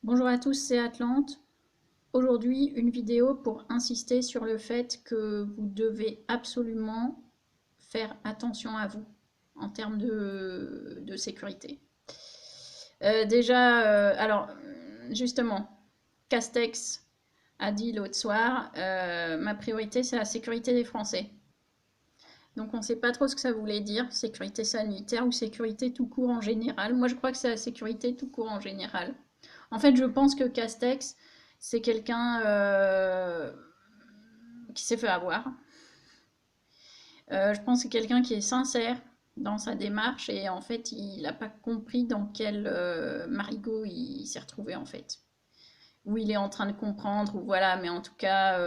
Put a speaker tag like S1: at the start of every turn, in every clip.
S1: Bonjour à tous, c'est Atlante. Aujourd'hui, une vidéo pour insister sur le fait que vous devez absolument faire attention à vous en termes de sécurité. Alors, justement, Castex a dit l'autre soir, ma priorité c'est la sécurité des Français. Donc on ne sait pas trop ce que ça voulait dire, sécurité sanitaire ou sécurité tout court en général. Moi je crois que c'est la sécurité tout court en général. En fait, je pense que Castex, c'est quelqu'un qui s'est fait avoir. Je pense que c'est quelqu'un qui est sincère dans sa démarche et en fait, il n'a pas compris dans quel marigot il s'est retrouvé en fait. Où il est en train de comprendre, ou voilà, mais en tout cas,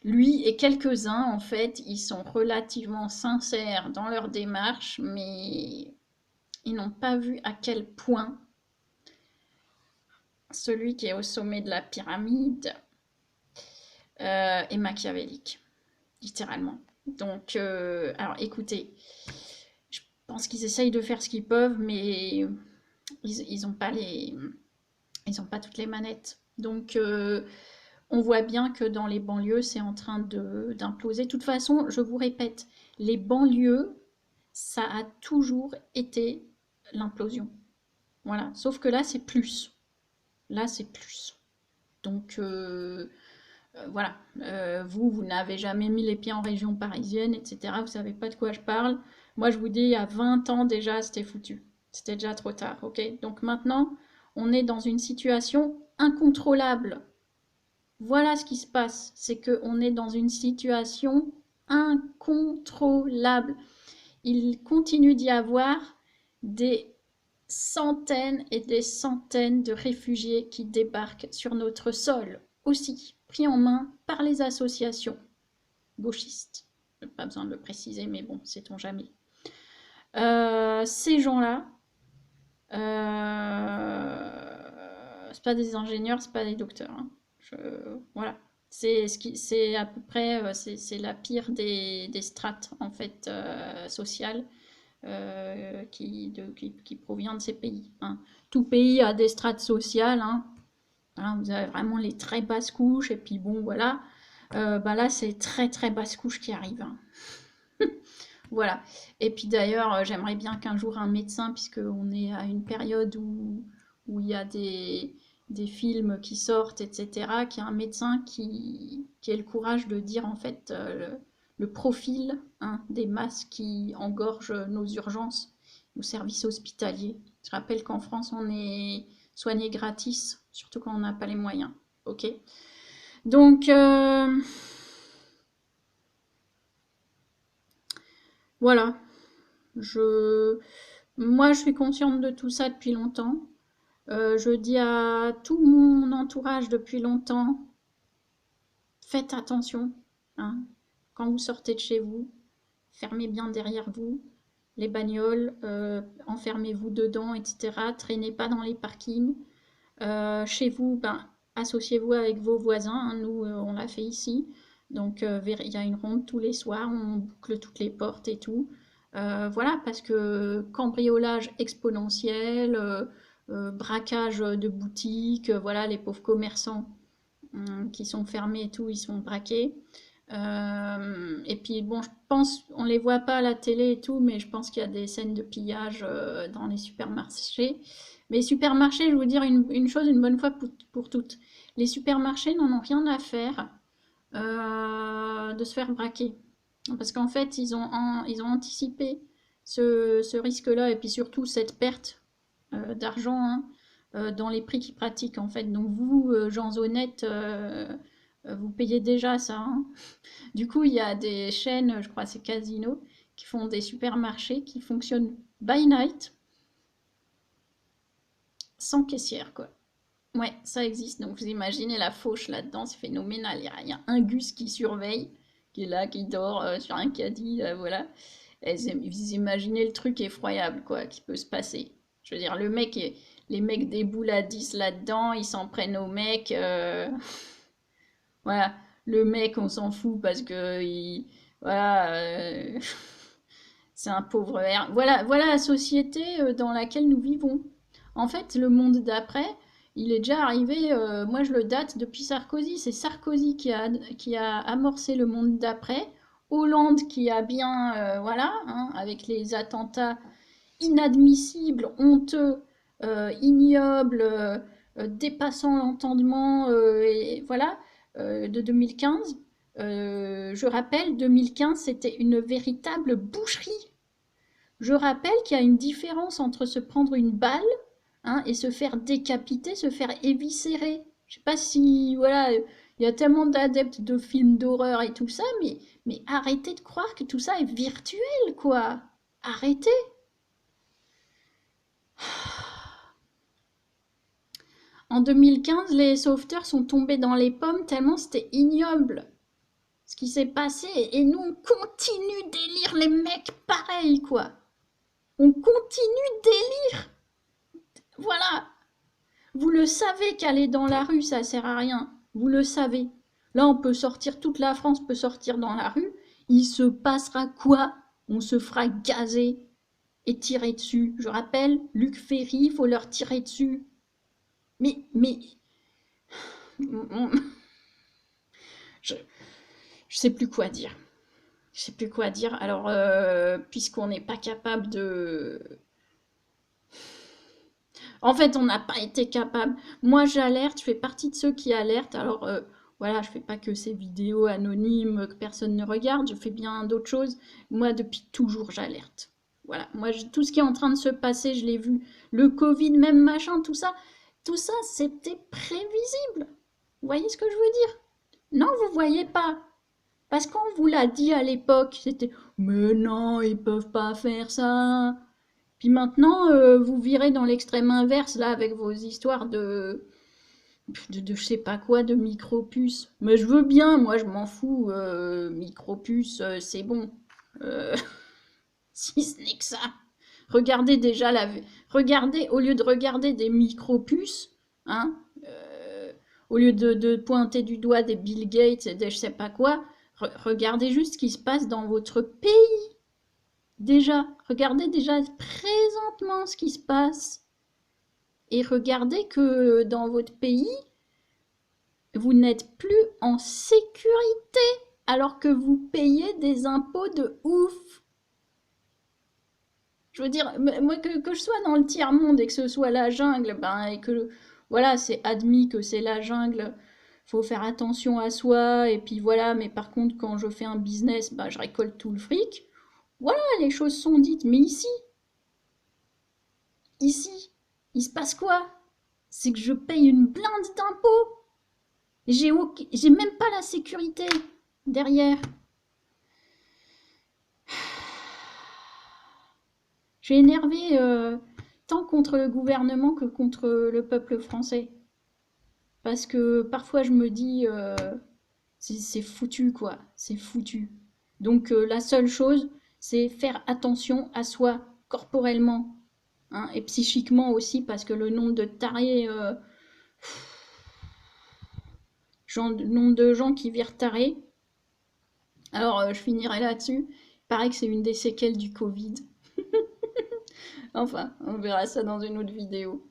S1: lui et quelques-uns, en fait, ils sont relativement sincères dans leur démarche, mais ils n'ont pas vu à quel point celui qui est au sommet de la pyramide est machiavélique, littéralement. Donc, alors écoutez, je pense qu'ils essayent de faire ce qu'ils peuvent, mais ils n'ont pas toutes les manettes. Donc, on voit bien que dans les banlieues, c'est en train d'imploser. De toute façon, je vous répète, les banlieues, ça a toujours été l'implosion. Voilà. Sauf que là, c'est plus. Là, c'est plus. Donc, voilà. Vous n'avez jamais mis les pieds en région parisienne, etc. Vous savez pas de quoi je parle. Moi, je vous dis, il y a 20 ans déjà, c'était foutu. C'était déjà trop tard, ok? Donc maintenant, on est dans une situation incontrôlable. Voilà ce qui se passe, c'est qu'on est dans une situation incontrôlable. Il continue d'y avoir des centaines et des centaines de réfugiés qui débarquent sur notre sol, aussi pris en main par les associations gauchistes. Pas besoin de le préciser, mais bon, sait-on jamais. Ces gens-là, c'est pas des ingénieurs, c'est pas des docteurs. Hein. Voilà. C'est à peu près c'est la pire des strates en fait sociales qui provient de ces pays. Hein. Tout pays a des strates sociales. Hein. Voilà, vous avez vraiment les très basses couches et puis bon voilà. Bah là c'est très très basses couches qui arrivent. Hein. Voilà. Et puis d'ailleurs, j'aimerais bien qu'un jour un médecin, puisqu'on est à une période où il y a des films qui sortent, etc., qu'il y ait un médecin qui ait le courage de dire en fait le profil hein, des masses qui engorgent nos urgences, nos services hospitaliers. Je rappelle qu'en France, on est soigné gratis, surtout quand on n'a pas les moyens. Ok. Donc, voilà. Je, Moi, je suis consciente de tout ça depuis longtemps. Je dis à tout mon entourage depuis longtemps, faites attention. Hein. Quand vous sortez de chez vous, fermez bien derrière vous les bagnoles, enfermez-vous dedans, etc. Traînez pas dans les parkings. Chez vous, ben, associez-vous avec vos voisins. Hein. Nous, on l'a fait ici. Donc, il y a une ronde tous les soirs, on boucle toutes les portes et tout. Voilà, parce que cambriolage exponentiel, braquage de boutiques, voilà, les pauvres commerçants qui sont fermés et tout, ils sont braqués. Et puis bon, je pense, on les voit pas à la télé et tout, mais je pense qu'il y a des scènes de pillage dans les supermarchés. Mais les supermarchés, je vais vous dire une chose une bonne fois pour toutes. Les supermarchés n'en ont rien à faire de se faire braquer. Parce qu'en fait, ils ont anticipé ce risque-là et puis surtout cette perte d'argent hein, dans les prix qu'ils pratiquent en fait. Donc vous, gens honnêtes, vous payez déjà ça. Hein. Du coup, il y a des chaînes, je crois c'est Casino, qui font des supermarchés qui fonctionnent by night sans caissière quoi. Ouais, ça existe. Donc vous imaginez la fauche là-dedans, c'est phénoménal. Il y a un Gus qui surveille, qui est là, qui dort sur un caddie, voilà. Et vous imaginez le truc effroyable, quoi, qui peut se passer. Je veux dire, les mecs déboulent à 10 là-dedans, ils s'en prennent aux mecs. Voilà, le mec, on s'en fout parce que voilà, c'est un pauvre air. Voilà, voilà la société dans laquelle nous vivons. En fait, le monde d'après, il est déjà arrivé, moi je le date depuis Sarkozy. C'est Sarkozy qui a amorcé le monde d'après. Hollande qui a bien, voilà, hein, avec les attentats inadmissibles, honteux, ignobles, dépassant l'entendement, et voilà, de 2015. Je rappelle, 2015, c'était une véritable boucherie. Je rappelle qu'il y a une différence entre se prendre une balle, hein, et se faire décapiter, se faire éviscérer. Je sais pas si, voilà, il y a tellement d'adeptes de films d'horreur et tout ça, mais arrêtez de croire que tout ça est virtuel, quoi. Arrêtez. En 2015, les sauveteurs sont tombés dans les pommes tellement c'était ignoble ce qui s'est passé. Et nous, on continue d'élire les mecs pareils, quoi. On continue d'élire. Voilà. Vous le savez qu'aller dans la rue, ça sert à rien. Vous le savez. Là, on peut sortir, toute la France peut sortir dans la rue. Il se passera quoi? On se fera gazer et tirer dessus. Je rappelle, Luc Ferry, il faut leur tirer dessus. Mais, je sais plus quoi dire. Je sais plus quoi dire. Alors, puisqu'on n'est pas capable de... En fait, on n'a pas été capable. Moi, j'alerte, je fais partie de ceux qui alertent. Alors, voilà, je fais pas que ces vidéos anonymes que personne ne regarde, je fais bien d'autres choses. Moi, depuis toujours, j'alerte. Voilà, moi, tout ce qui est en train de se passer, je l'ai vu. Le Covid, même machin, tout ça, c'était prévisible. Vous voyez ce que je veux dire? Non, vous voyez pas. Parce qu'on vous l'a dit à l'époque, c'était mais non, ils peuvent pas faire ça. Puis maintenant, vous virez dans l'extrême inverse là avec vos histoires de je sais pas quoi, de micro-puces. Mais je veux bien, moi je m'en fous. Micro-puces, c'est bon. Euh, si ce n'est que ça. Regardez déjà regardez, au lieu de regarder des micro-puces, hein, au lieu de pointer du doigt des Bill Gates et des je sais pas quoi, regardez juste ce qui se passe dans votre pays. Déjà, regardez déjà présentement ce qui se passe. Et regardez que dans votre pays, vous n'êtes plus en sécurité alors que vous payez des impôts de ouf. Je veux dire, moi, que je sois dans le tiers-monde et que ce soit la jungle, ben, et que, voilà, c'est admis que c'est la jungle, faut faire attention à soi, et puis voilà, mais par contre, quand je fais un business, ben, je récolte tout le fric. Voilà, les choses sont dites. Mais ici, il se passe quoi? C'est que je paye une blinde d'impôts. J'ai même pas la sécurité derrière. J'ai énervé tant contre le gouvernement que contre le peuple français. Parce que parfois je me dis, c'est foutu quoi, c'est foutu. Donc la seule chose, c'est faire attention à soi corporellement, hein, et psychiquement aussi, parce que le nombre de tarés, le nombre de gens qui virent tarés. Alors je finirai là-dessus. Il paraît que c'est une des séquelles du Covid. Enfin, on verra ça dans une autre vidéo.